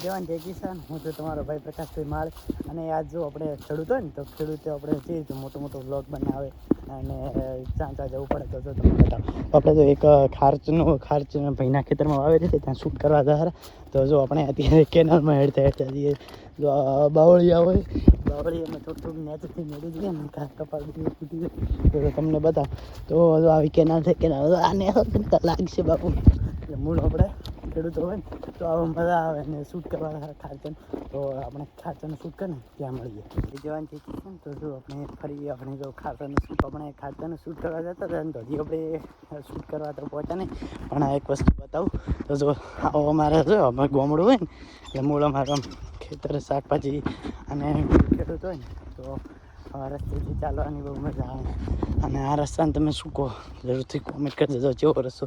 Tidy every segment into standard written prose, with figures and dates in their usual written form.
જવાન જય કિસાન, હું તો તમારો ભાઈ પ્રકાશભાઈ માળ. અને આજ જો આપણે ખેડૂત હોય ને તો ખેડૂતો આપણે જે રીતે મોટો મોટો બ્લોગ બનાવે અને ચાંચા જવું પડે તો જો તમને બતાવો. આપણે તો એક ખાર્ચ ભાઈના ખેતરમાં વાવે છે ત્યાં શૂટ કરવા ગયા. તો જો આપણે અત્યારે કેનાલમાં હેડતા જઈએ. જો બાવળિયા હોય બાવળિયામાં થોડું થોડું નેચથી મેળવી દઈએ ને ઘાસ કપાસ બધી ફૂટી જાય તો તમને બતાવો. તો આવી કેનાલ છે, કેનાલ આને લાગશે બાપુ. એટલે મૂળ આપણે ખેડૂતો હોય ને તો આવો મજા આવે ને શૂટ કરવા ખાર્ચન. તો આપણે ખાર્ચન શૂટ કરીને ત્યાં મળીએ જવાન થઈ છે ને. તો જો આપણે ફરી આપણે જો ખાર્ચન શૂટ કરવા જતા હતા ને તો હજી આપણે શૂટ કરવા તો પહોંચ્યા નહીં. પણ આ એક વસ્તુ બતાવું તો જો આવો અમારે જો અમે ગોમડું હોય ને એટલે મૂળ અમારે ખેતર શાકભાજી અને ખેડૂત હોય ને તો રસ્તેથી ચાલવાની બહુ મજા આવે. અને આ રસ્તાને તમે શું કહો જરૂરથી કોમેન્ટ કરી દેજો. કેવો રસ્તો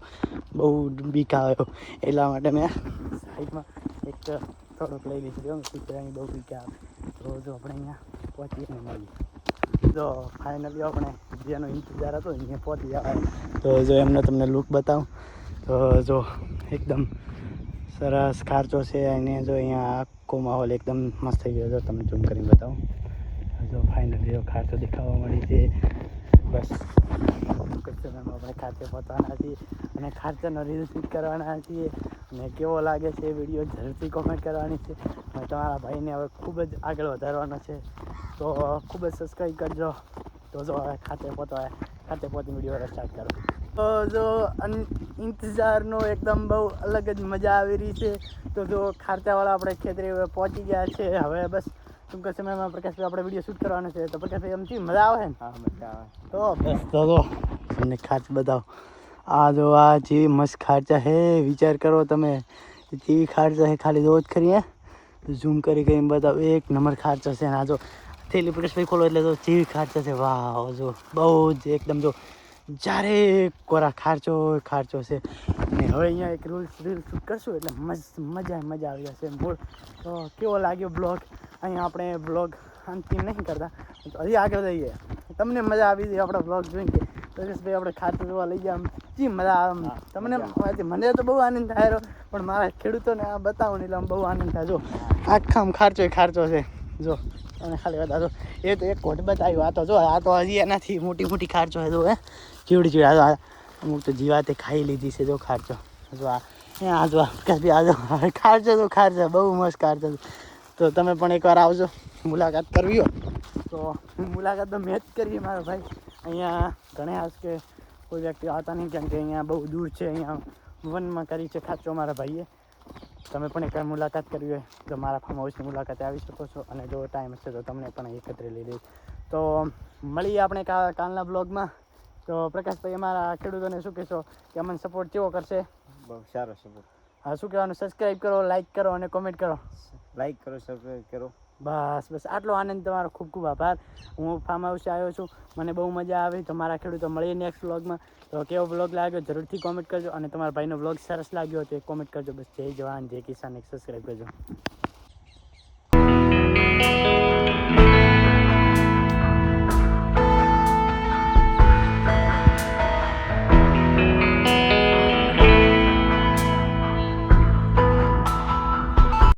બહુ બીક આવે એટલા માટે મેં સાઈડમાં એક થોડુંક લઈ લીધું. કૂતરાની બહુ બીક આવે. તો જો આપણે અહીંયા પહોંચીએ ને મળીએ. જો ફાઇનલી આપણે જેનો ઇંતજાર હતો અહીંયા પહોંચી જવાય. તો જો એમને તમને લુક બતાવું તો જો એકદમ સરસ ખાર્ચો છે. અને જો અહીંયા આખો માહોલ એકદમ મસ્ત થઈ ગયો. જો તમને ઝૂમ કરીને બતાવું. જો ફાઇનલી ખાર્ચો દેખાવા મળી છે. બસ આપણે ખાતે પહોંચવાના છીએ અને ખાર્ચાનો રીલ શૂટ કરવાના છીએ. અને કેવો લાગે છે એ વિડીયો જરૂરથી કોમેન્ટ કરવાની છે. અને તમારા ભાઈને હવે ખૂબ જ આગળ વધારવાનો છે તો ખૂબ જ સબસ્ક્રાઈબ કરજો. તો જો હવે ખાતે પહોંચીને વિડીયો સ્ટાર્ટ કરો. તો જો ઇંતજારનો એકદમ બહુ અલગ જ મજા આવી રહી છે. તો જો ખાર્ચાવાળા આપણે ખેતરે પહોંચી ગયા છે. હવે બસ ટૂંક સમયમાં પ્રકાશભાઈ આપણે વિડીયો શૂટ કરવાનો છે. તો પ્રકાશભાઈ એમ કેવી મજા આવે ને? હા, મજા આવે. તો બસ તો તમને ખાર્ચ બતાવો. આ જો આ જેવી મસ્ત ખાર્ચા હે વિચાર કરો તમે. જેવી ખાર્ચા હે ખાલી જો જ ખરી. ઝૂમ કરી બતાવો. એક નંબર ખાર્ચા છે. આ જો થેલી પ્રકાશભાઈ ખોલો એટલે તો જેવી ખાર્ચા છે. વાહ, જો બહુ જ એકદમ જો જ્યારે કોરા ખાર્ચો છે. અને હવે અહીંયા એક રીલ શૂટ કરશું એટલે મજા આવી જશે. મૂળ તો કેવો લાગ્યો બ્લોગ? અહીંયા આપણે બ્લોગ અંતિમ નહીં કરતા તો હજી આગળ જઈએ. તમને મજા આવી હતી આપણા બ્લોગ જોઈને? પ્રકાશભાઈ આપણે ખાતર જોવા લઈ ગયા. જી મજા આવે તમને? મને તો બહુ આનંદ થાય પણ મારા ખેડૂતોને આ બતાવું ને એટલે બહુ આનંદ થાય. જો આખામ ખાર્ચો છે. જો અને ખાલી બતાવો. એ તો એક કોટ બતાવ્યું. આ તો હજી એનાથી મોટી ખાર્ચો છે. જો ચીવડી અમુક તો જીવાતે ખાઈ લીધી છે. જો ખાર્ચો જો આ જો ખાર્ચો બહુ મસ્ત ખાર્ચો. તો તમે પણ એકવાર આવજો મુલાકાત કરવી હોય તો. મુલાકાત તો મેં જ કરી મારો ભાઈ. અહીંયા ઘણા કે કોઈ વ્યક્તિ આવતા નહીં કેમ કે અહીંયા બહુ દૂર છે. અહીંયા વનમાં કરી છે ખાર્ચો મારા ભાઈએ. તમે પણ એકવાર મુલાકાત કરવી હોય તો મારા ફાર્મ હાઉસની મુલાકાતે આવી શકો છો. અને જો ટાઈમ હશે તો તમને પણ એકત્ર લઈ લઈશ. તો મળીએ આપણે કાલના બ્લોગમાં. તો પ્રકાશભાઈ અમારા ખેડૂતોને શું કહેશો કે અમને સપોર્ટ કેવો કરશે? બહુ સારો સપોર્ટ. હા, શું કહેવાનું? સબસ્ક્રાઈબ કરો, લાઈક કરો અને કોમેન્ટ કરો. લાઈક કરો, સબસ્ક્રાઈબ કરો. બસ આટલો આનંદ. તમારો ખૂબ ખૂબ આભાર. હું ફાર્મ હાઉસે આવ્યો છું. મને બહુ મજા આવી. તો મારા ખેડૂતો મળીએ નેક્સ્ટ બ્લોગમાં. તો કેવો બ્લોગ લાગ્યો જરૂરથી કોમેન્ટ કરજો. અને તમારા ભાઈનો બ્લોગ સરસ લાગ્યો તો કોમેન્ટ કરજો. બસ જય જવાન જય કિસાન. એક સબસ્ક્રાઈબ કરજો.